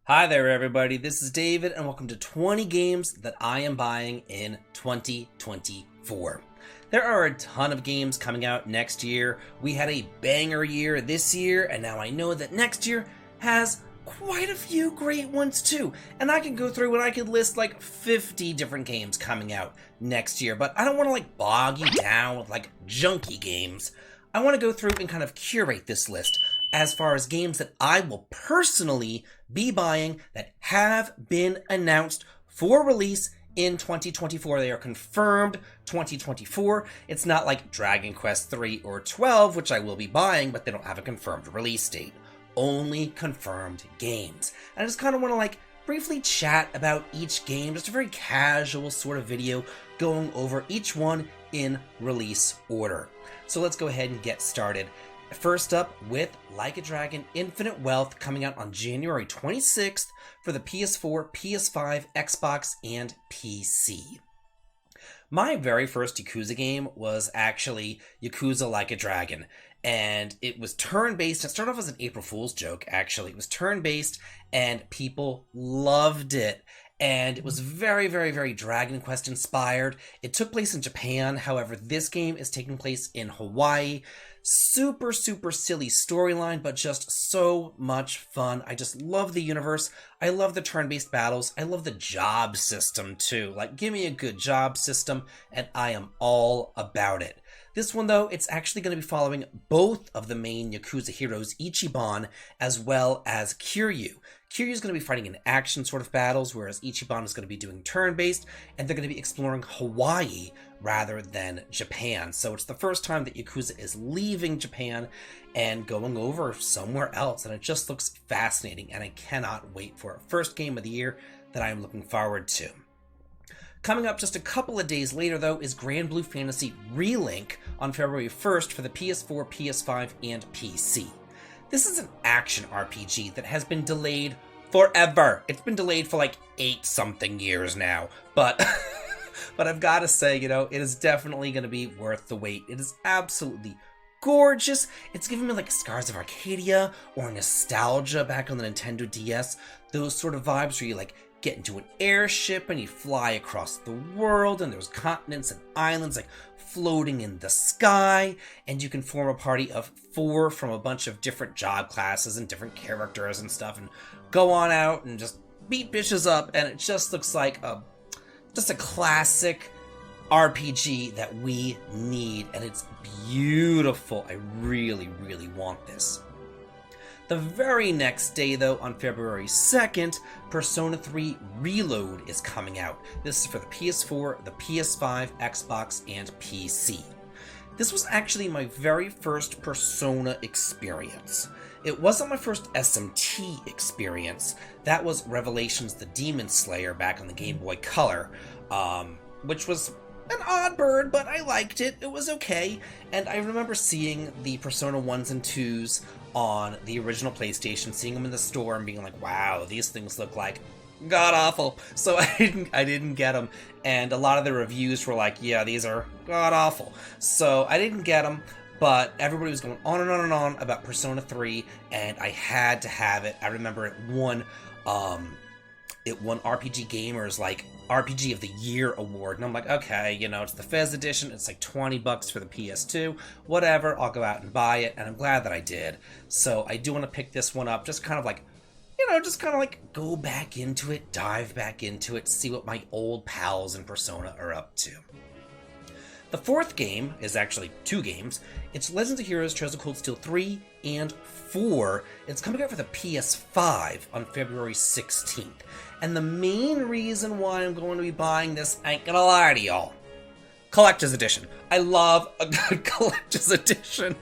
Hi there, everybody. This is David, and welcome to 20 games that I am buying in 2024. There are a ton of games coming out next year. We had a banger year this year, and now I know that next year has quite a few great ones too. And I can go through and I could list like 50 different games coming out next year, but I don't want to bog you down with junky games. I want to go through and kind of curate this list as far as games that I will personally be buying that have been announced for release in 2024. They are confirmed 2024. It's not like Dragon Quest 3 or 12, which I will be buying, but they don't have a confirmed release date. Only confirmed games. And I just kind of want to briefly chat about each game, just a very casual sort of video going over each one in release order. So let's go ahead and get started. First up with Like a Dragon Infinite Wealth, coming out on January 26th for the PS4, PS5, Xbox, and PC. My very first Yakuza game was actually Yakuza Like a Dragon, and it was turn-based. It started off as an April Fool's joke, actually. It was turn-based, and people loved it. And it was very, very, very Dragon Quest inspired. It took place in Japan, however, this game is taking place in Hawaii. Super, super silly storyline, but just so much fun. I just love the universe. I love the turn-based battles. I love the job system, too. Give me a good job system, and I am all about it. This one, though, it's actually going to be following both of the main Yakuza heroes, Ichiban, as well as Kiryu. Kiryu is going to be fighting in action sort of battles, whereas Ichiban is going to be doing turn-based, and they're going to be exploring Hawaii rather than Japan. So it's the first time that Yakuza is leaving Japan and going over somewhere else, and it just looks fascinating, and I cannot wait for it. First game of the year that I am looking forward to. Coming up just a couple of days later, though, is Grand Blue Fantasy Relink on February 1st for the PS4, PS5, and PC. This is an action RPG that has been delayed forever. It's been delayed for 8-something years now, but but I've got to say, it is definitely going to be worth the wait. It is absolutely gorgeous. It's giving me Scars of Arcadia or nostalgia back on the Nintendo DS. Those sort of vibes where you get into an airship and you fly across the world, and there's continents and islands floating in the sky, and you can form a party of 4 from a bunch of different job classes and different characters and stuff, and go on out and just beat bitches up, and it just looks like just a classic RPG that we need, and it's beautiful. I really, really want this. The very next day, though, on February 2nd, Persona 3 Reload is coming out. This is for the PS4, the PS5, Xbox, and PC. This was actually my very first Persona experience. It wasn't my first SMT experience. That was Revelations the Demon Slayer back on the Game Boy Color, which was an odd bird, but I liked it. It was okay. And I remember seeing the Persona 1s and 2s on the original PlayStation, seeing them in the store and being like, wow, these things look god-awful. So I didn't get them. And a lot of the reviews were yeah, these are god-awful. So I didn't get them, but everybody was going on and on and on about Persona 3, and I had to have it. I remember it won RPG Gamer's RPG of the Year award, and I'm like, okay, it's the Fez edition, it's $20 for the PS2, whatever, I'll go out and buy it, and I'm glad that I did. So I do want to pick this one up, just kind of go back into it, dive back into it, see what my old pals in Persona are up to. The fourth game is actually 2 games. It's Legends of Heroes Trails of Cold Steel 3 and 4. It's coming out for the PS5 on February 16th. And the main reason why I'm going to be buying this, I ain't gonna lie to y'all, Collector's Edition. I love a good Collector's Edition.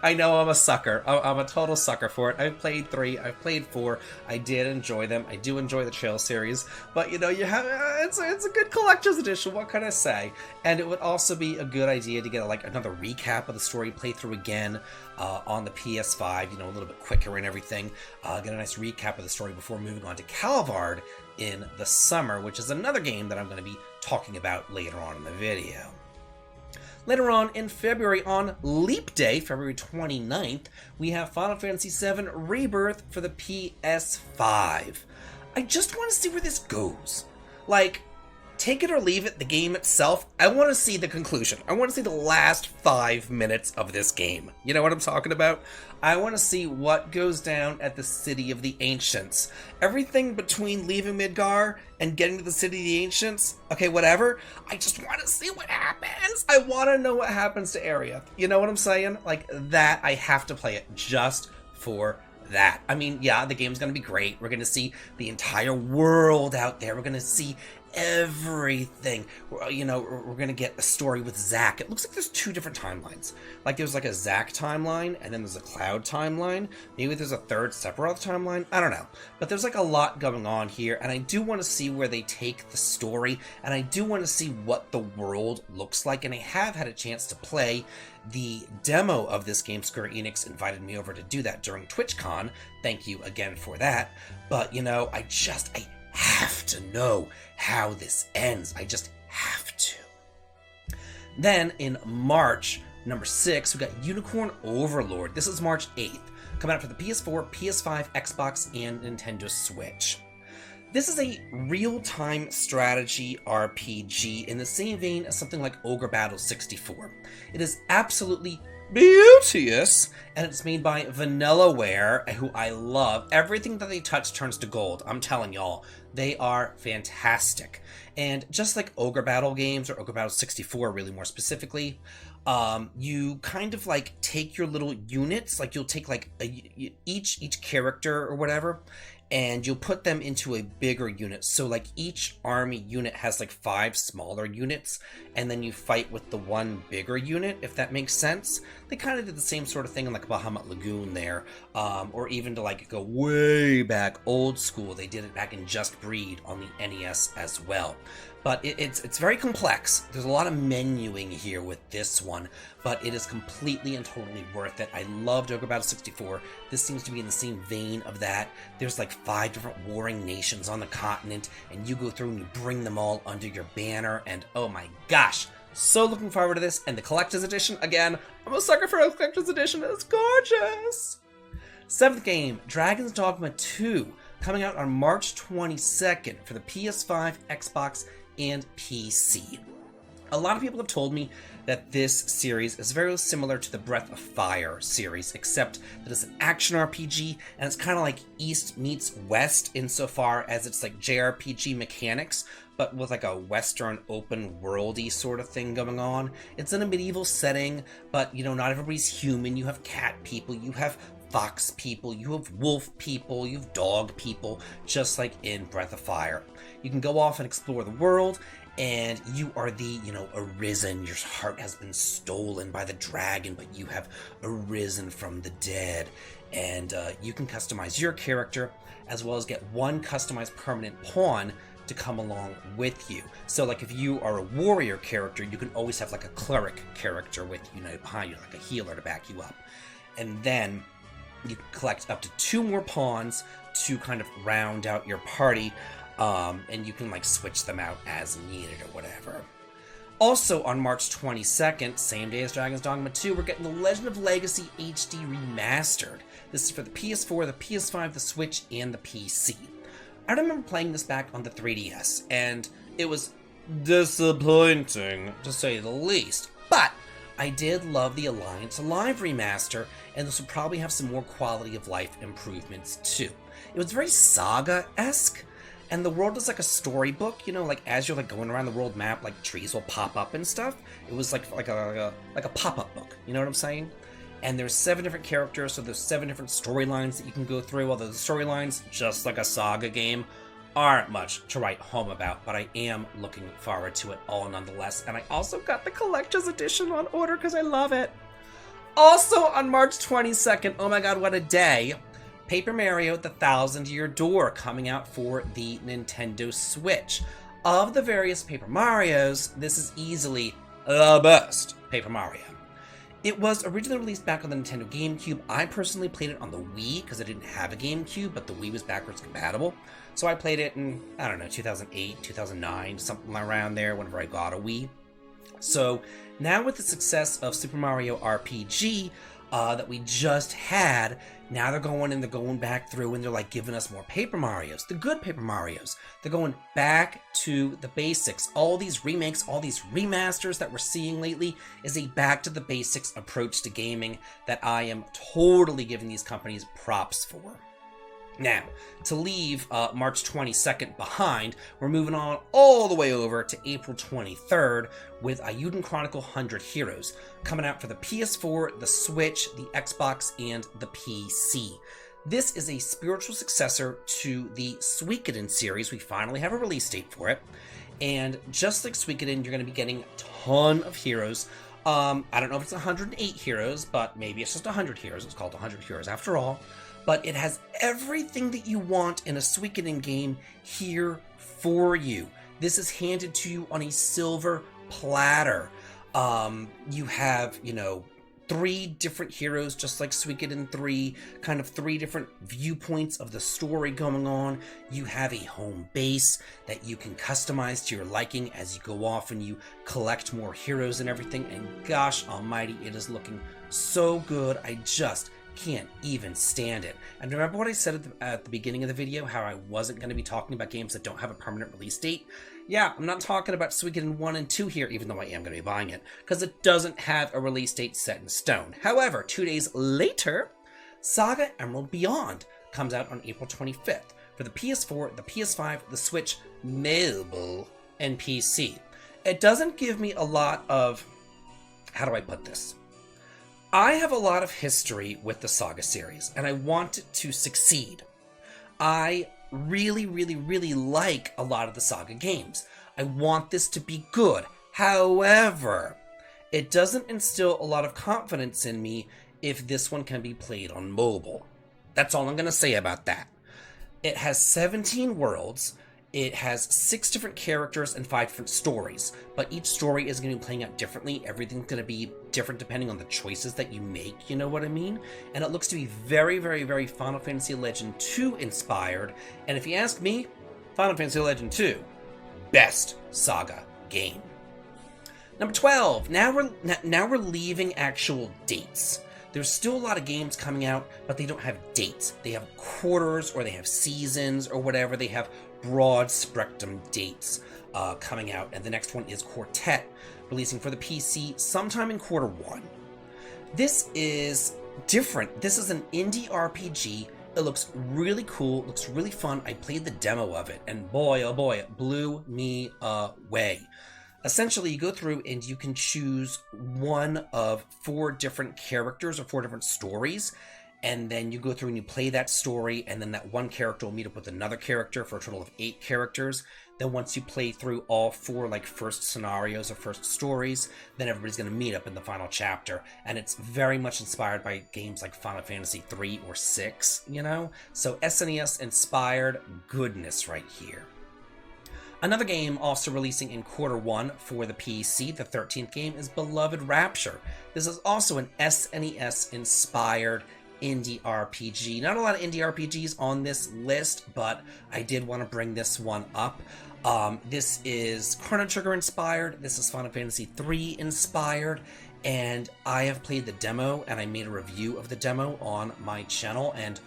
I know I'm a sucker. I'm a total sucker for it. I've played 3, I've played 4. I did enjoy them. I do enjoy the Trail series, but you have it's a good Collector's Edition. What can I say? And it would also be a good idea to get another recap of the story playthrough again on the PS5. A little bit quicker and everything. Get a nice recap of the story before moving on to Calvard in the summer, which is another game that I'm going to be talking about later on in the video. Later on in February, on Leap Day, February 29th, we have Final Fantasy VII Rebirth for the PS5. I just want to see where this goes. Like, take it or leave it, the game itself, I want to see the conclusion. I want to see the last 5 minutes of this game. You know what I'm talking about? I want to see what goes down at the City of the Ancients. Everything between leaving Midgar and getting to the City of the Ancients, okay, whatever, I just want to see what happens. I want to know what happens to Aerith. You know what I'm saying? Like, that, I have to play it just for that. I mean, yeah, the game's going to be great. We're going to see the entire world out there. We're going to see everything. You know, we're going to get a story with Zack. It looks like there's 2 different timelines. Like, there's like a Zack timeline, and then there's a Cloud timeline. Maybe there's a third Sephiroth timeline. I don't know. But there's like a lot going on here, and I do want to see where they take the story, and I do want to see what the world looks like, and I have had a chance to play the demo of this game. Square Enix invited me over to do that during TwitchCon. Thank you again for that. But, you know, I have to know how this ends. I just have to. Then in March, number 6, we got Unicorn Overlord. This is March 8th. Coming out for the PS4, PS5, Xbox, and Nintendo Switch. This is a real-time strategy RPG in the same vein as something like Ogre Battle 64. It is absolutely beauteous, and it's made by Vanillaware, who I love. Everything that they touch turns to gold. I'm telling y'all, they are fantastic. And just like Ogre Battle games, or Ogre Battle 64 really more specifically, you kind of like take your little units, like you'll take like each character or whatever, and you'll put them into a bigger unit. So like each army unit has like 5 smaller units, and then you fight with the one bigger unit, if that makes sense. They kind of did the same sort of thing in like Bahamut Lagoon there, or even to like go way back old school, they did it back in Just Breed on the NES as well. But it's very complex. There's a lot of menuing here with this one, but it is completely and totally worth it. I loved Ogre Battle 64. This seems to be in the same vein of that. There's like 5 different warring nations on the continent, and you go through and you bring them all under your banner, and oh my gosh, so looking forward to this. And the Collector's Edition, again, I'm a sucker for a Collector's Edition. It's gorgeous. 7th game, Dragon's Dogma 2, coming out on March 22nd for the PS5, Xbox, and PC. A lot of people have told me that this series is very similar to the Breath of Fire series, except that it's an action RPG, and it's kind of like East meets West insofar as it's like JRPG mechanics, but with like a Western open worldy sort of thing going on. It's in a medieval setting, but you know, not everybody's human. You have cat people, you have fox people, you have wolf people, you have dog people, just like in Breath of Fire. You can go off and explore the world, and you are the, you know, arisen. Your heart has been stolen by the dragon, but you have arisen from the dead. And you can customize your character, as well as get one customized permanent pawn to come along with you. So like if you are a warrior character, you can always have like a cleric character with you, know, behind you, like a healer to back you up. And then you can collect up to 2 more pawns to kind of round out your party, and you can like switch them out as needed or whatever. Also on March 22nd, same day as Dragon's Dogma 2, we're getting The Legend of Legacy HD Remastered. This is for the PS4, the PS5, the Switch, and the PC. I remember playing this back on the 3DS, and it was disappointing, to say the least. But I did love the Alliance Alive remaster, and this will probably have some more quality of life improvements too. It was very Saga-esque, and the world is like a storybook, you know, like as you're like going around the world map, like trees will pop up and stuff. It was like a pop-up book, you know what I'm saying? And there's 7 different characters, so there's 7 different storylines that you can go through, although the storylines, just like a Saga game, aren't much to write home about, but I am looking forward to it all nonetheless. And I also got the Collector's Edition on order because I love it. Also on March 22nd, oh my god, what a day, Paper Mario: The Thousand Year Door coming out for the Nintendo Switch. Of the various Paper Marios, this is easily the best Paper Mario. It was originally released back on the Nintendo GameCube. I personally played it on the Wii because I didn't have a GameCube, but the Wii was backwards compatible. So I played it in, I don't know, 2008, 2009, something around there, whenever I got a Wii. So now with the success of Super Mario RPG that we just had, now they're going back through and they're like giving us more Paper Marios, the good Paper Marios. They're going back to the basics. All these remakes, all these remasters that we're seeing lately is a back to the basics approach to gaming that I am totally giving these companies props for. Now, to leave March 22nd behind, we're moving on all the way over to April 23rd with Eiyuden Chronicle 100 Heroes, coming out for the PS4, the Switch, the Xbox, and the PC. This is a spiritual successor to the Suikoden series. We finally have a release date for it. And just like Suikoden, you're going to be getting a ton of heroes. I don't know if it's 108 heroes, but maybe it's just 100 heroes. It's called 100 Heroes after all. But it has everything that you want in a Suikoden game here for you. This is handed to you on a silver platter. You have, 3 different heroes, just like Suikoden 3, kind of 3 different viewpoints of the story going on. You have a home base that you can customize to your liking as you go off and you collect more heroes and everything. And gosh almighty, it is looking so good. I just can't even stand it. And remember what I said at the beginning of the video, how I wasn't going to be talking about games that don't have a permanent release date? Yeah, I'm not talking about Suikoden 1 and 2 here, even though I am going to be buying it, because it doesn't have a release date set in stone. However, 2 days later, Saga Emerald Beyond comes out on April 25th for the PS4, the PS5, the Switch, mobile, and PC. It doesn't give me a lot of, how do I put this? I have a lot of history with the Saga series, and I want it to succeed. I really, really, really like a lot of the Saga games. I want this to be good. However, it doesn't instill a lot of confidence in me if this one can be played on mobile. That's all I'm going to say about that. It has 17 worlds. It has 6 different characters and 5 different stories, but each story is going to be playing out differently. Everything's going to be different depending on the choices that you make, you know what I mean? And it looks to be very, very, very Final Fantasy Legend 2 inspired. And if you ask me, Final Fantasy Legend 2, best Saga game. Number 12, now we're leaving actual dates. There's still a lot of games coming out, but they don't have dates. They have quarters or they have seasons or whatever. They have broad spectrum dates coming out. And the next one is Quartet, releasing for the PC sometime in Q1. This is different. This is an indie RPG. It looks really cool. It looks really fun. I played the demo of it, and boy, oh boy, it blew me away. Essentially, you go through and you can choose one of 4 different characters or 4 different stories, and then you go through and you play that story, and then that one character will meet up with another character for a total of 8 characters. Then once you play through all 4 first scenarios or first stories, then everybody's going to meet up in the final chapter. And it's very much inspired by games like Final Fantasy 3 or 6, So SNES inspired goodness right here. Another game also releasing in Q1 for the PC, the 13th game, is Beloved Rapture. This is also an SNES-inspired indie RPG. Not a lot of indie RPGs on this list, but I did want to bring this one up. This is Chrono Trigger inspired. This is Final Fantasy 3 inspired. And I have played the demo, and I made a review of the demo on my channel, and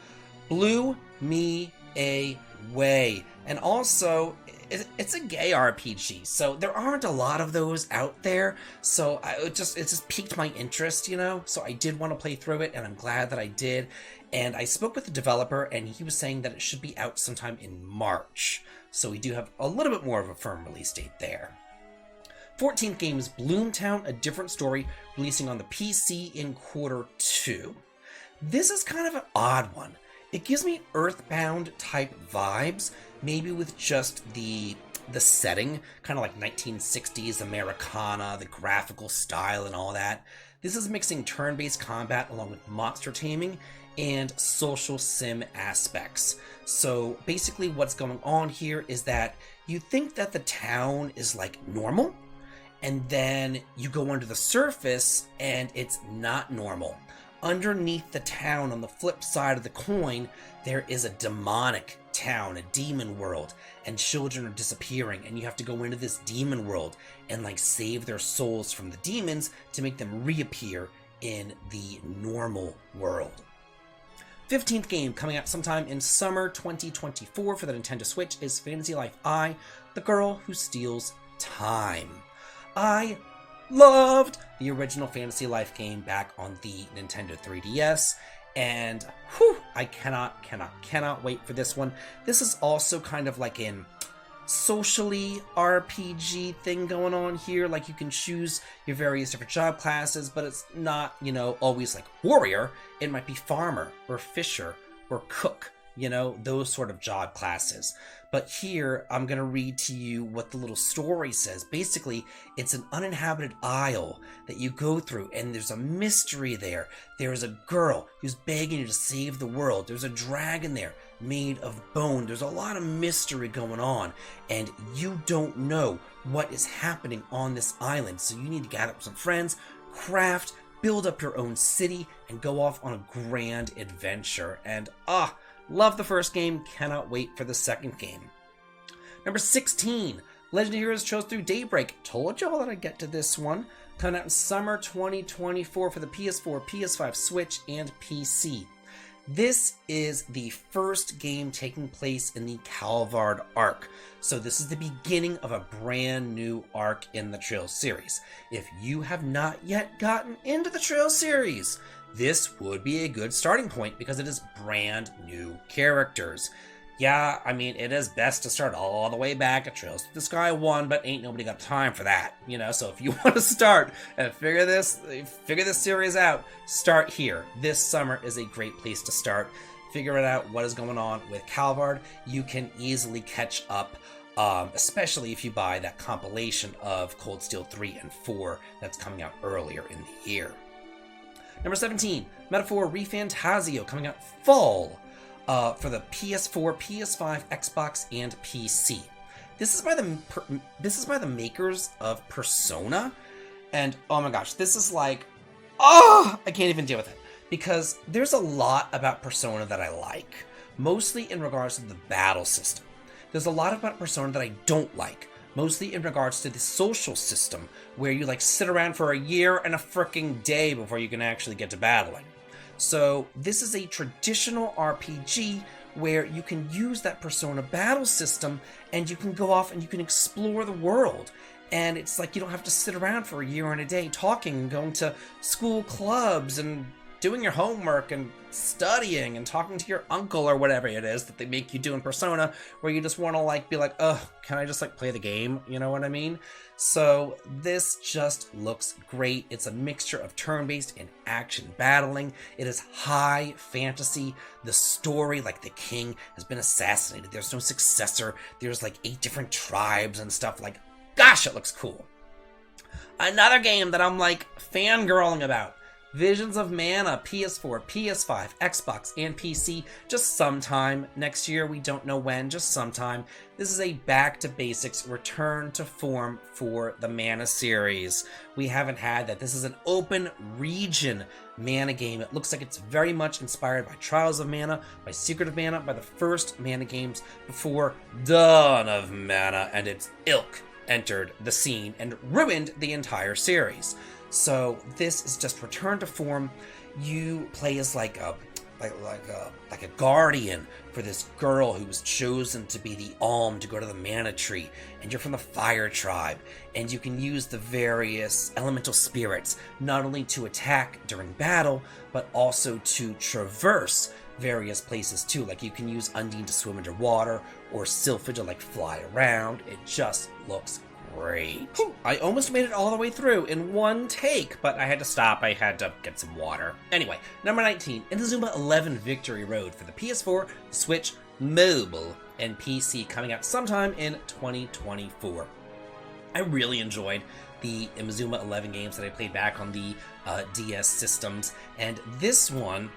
blew me away. And also, it's a gay RPG, so there aren't a lot of those out there, so it just piqued my interest, so I did want to play through it, and I'm glad that I did. And I spoke with the developer, and he was saying that it should be out sometime in March, so we do have a little bit more of a firm release date there. 14th game is Bloomtown, A Different Story, releasing on the PC in Q2. This is kind of an odd one. It gives me Earthbound type vibes, maybe with just the setting, kind of like 1960s Americana, the graphical style and all that. This is mixing turn-based combat along with monster taming and social sim aspects. So basically what's going on here is that you think that the town is like normal, and then you go under the surface and it's not normal. underneath the town on the flip side of the coin, there is a demonic town, a demon world, and children are disappearing, and you have to go into this demon world and like save their souls from the demons to make them reappear in the normal world. 15th game coming out sometime in summer 2024 for the Nintendo Switch is Fantasy Life I, The Girl Who Steals Time. I loved the original Fantasy Life game back on the Nintendo 3DS, and I cannot wait for this one. This is also kind of like an socially RPG thing going on here. Like, you can choose your various different job classes, but it's not, always like warrior. It might be farmer or fisher or cook, those sort of job classes. But here, I'm going to read to you what the little story says. Basically, it's an uninhabited isle that you go through, and there's a mystery there. There's a girl who's begging you to save the world. There's a dragon there made of bone. There's a lot of mystery going on, and you don't know what is happening on this island. So you need to gather up some friends, craft, build up your own city, and go off on a grand adventure. And love the first game, cannot wait for the second game. Number 16, Legend of Heroes Trails Through Daybreak. Told y'all that I'd get to this one. Coming out in summer 2024 for the PS4, PS5, Switch, and PC. This is the first game taking place in the Calvard arc. So this is the beginning of a brand new arc in the Trails series. If you have not yet gotten into the Trails series, this would be a good starting point because it is brand new characters. Yeah, I mean, it is best to start all the way back at Trails to the Sky 1, but ain't nobody got time for that, So if you want to start and figure this series out, start here. This summer is a great place to start. Figure it out what is going on with Calvard. You can easily catch up, especially if you buy that compilation of Cold Steel 3 and 4 that's coming out earlier in the year. Number 17, Metaphor ReFantazio, coming out fall for the PS4, PS5, Xbox, and PC. This is by the makers of Persona, and oh my gosh, this is like, I can't even deal with it, because there's a lot about Persona that I like, mostly in regards to the battle system. There's a lot about Persona that I don't like, mostly in regards to the social system, where you sit around for a year and a fricking day before you can actually get to battling. So this is a traditional RPG where you can use that Persona battle system, and you can go off and you can explore the world. And it's like you don't have to sit around for a year and a day talking and going to school clubs and doing your homework and studying and talking to your uncle or whatever it is that they make you do in Persona, where you just want to be like, can I just play the game? You know what I mean? So this just looks great. It's a mixture of turn-based and action battling. It is high fantasy. The story, the king has been assassinated. There's no successor. There's 8 different tribes and stuff. Gosh, it looks cool. Another game that I'm fangirling about. Visions of Mana, PS4, PS5, Xbox, and PC, just sometime next year. We don't know when, just sometime. This is a back-to-basics return to form for the Mana series. We haven't had that. This is an open region Mana game. It looks like it's very much inspired by Trials of Mana, by Secret of Mana, by the first Mana games before Dawn of Mana and its ilk entered the scene and ruined the entire series. So this is just return to form. You play as like a guardian for this girl who was chosen to be the Alm to go to the Mana Tree, and you're from the Fire Tribe, and you can use the various elemental spirits not only to attack during battle, but also to traverse various places too. You can use Undine to swim under water, or Sylphid to fly around. It just looks great. I almost made it all the way through in one take, but I had to stop. I had to get some water. Anyway, number 19, Inazuma 11 Victory Road for the PS4, Switch, Mobile, and PC, coming out sometime in 2024. I really enjoyed the Inazuma 11 games that I played back on the DS systems, and this one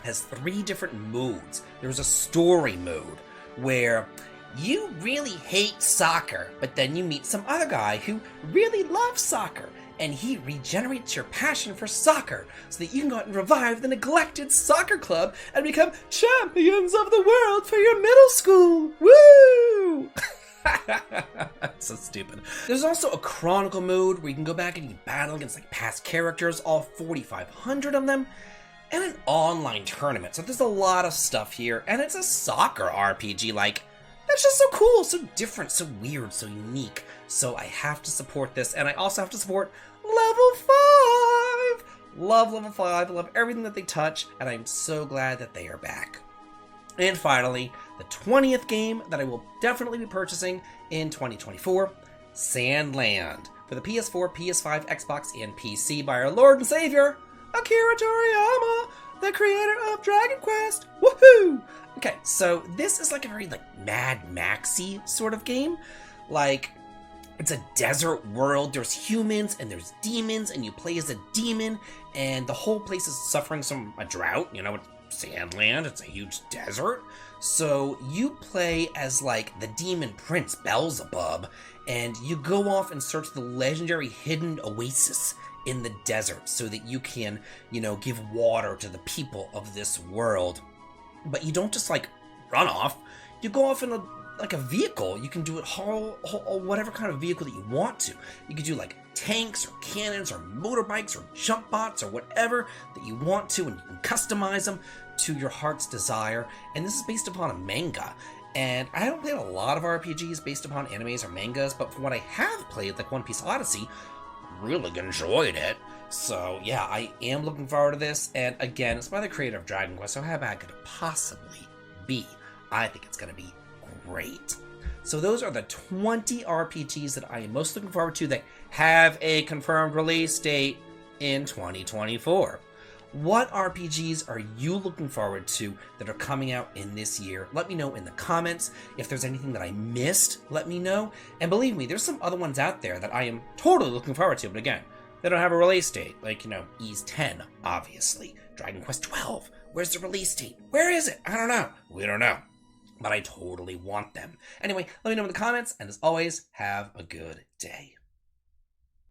has 3 different modes. There's a story mode where you really hate soccer, but then you meet some other guy who really loves soccer, and he regenerates your passion for soccer so that you can go out and revive the neglected soccer club and become champions of the world for your middle school. Woo! So stupid. There's also a chronicle mode where you can go back and you can battle against like past characters, all 4,500 of them, and an online tournament. So there's a lot of stuff here, and it's a soccer RPG. Like, that's just so cool, so different, so weird, so unique. So I have to support this, and I also have to support Level 5! Love Level 5, love everything that they touch, and I'm so glad that they are back. And finally, the 20th game that I will definitely be purchasing in 2024, Sandland, for the PS4, PS5, Xbox, and PC by our Lord and Savior, Akira Toriyama, the creator of Dragon Quest. Woohoo! Okay, so this is like a very like Mad Maxy sort of game. Like, it's a desert world. There's humans and there's demons, and you play as a demon, and the whole place is suffering from a drought. You know, it's Sandland, it's a huge desert. So you play as like the demon prince Beelzebub, and you go off and search the legendary hidden oasis in the desert so that you can, you know, give water to the people of this world. But you don't just like run off. You go off in a vehicle. You can do it whatever kind of vehicle that you want to. You can do like tanks or cannons or motorbikes or jump bots or whatever that you want to, and you can customize them to your heart's desire. And this is based upon a manga. And I haven't played a lot of RPGs based upon animes or mangas, but from what I have played, like One Piece Odyssey, really enjoyed it. So yeah, I am looking forward to this. And again, it's by the creator of Dragon Quest, so how bad could it possibly be? I think it's going to be great. So those are the 20 RPGs that I am most looking forward to that have a confirmed release date in 2024. What RPGs are you looking forward to that are coming out in this year? Let me know in the comments. If there's anything that I missed, let me know. And believe me, there's some other ones out there that I am totally looking forward to, but again, they don't have a release date. Like, you know, Ys 10, obviously. Dragon Quest 12, where's the release date? Where is it? I don't know. We don't know. But I totally want them. Anyway, let me know in the comments, and as always, have a good day.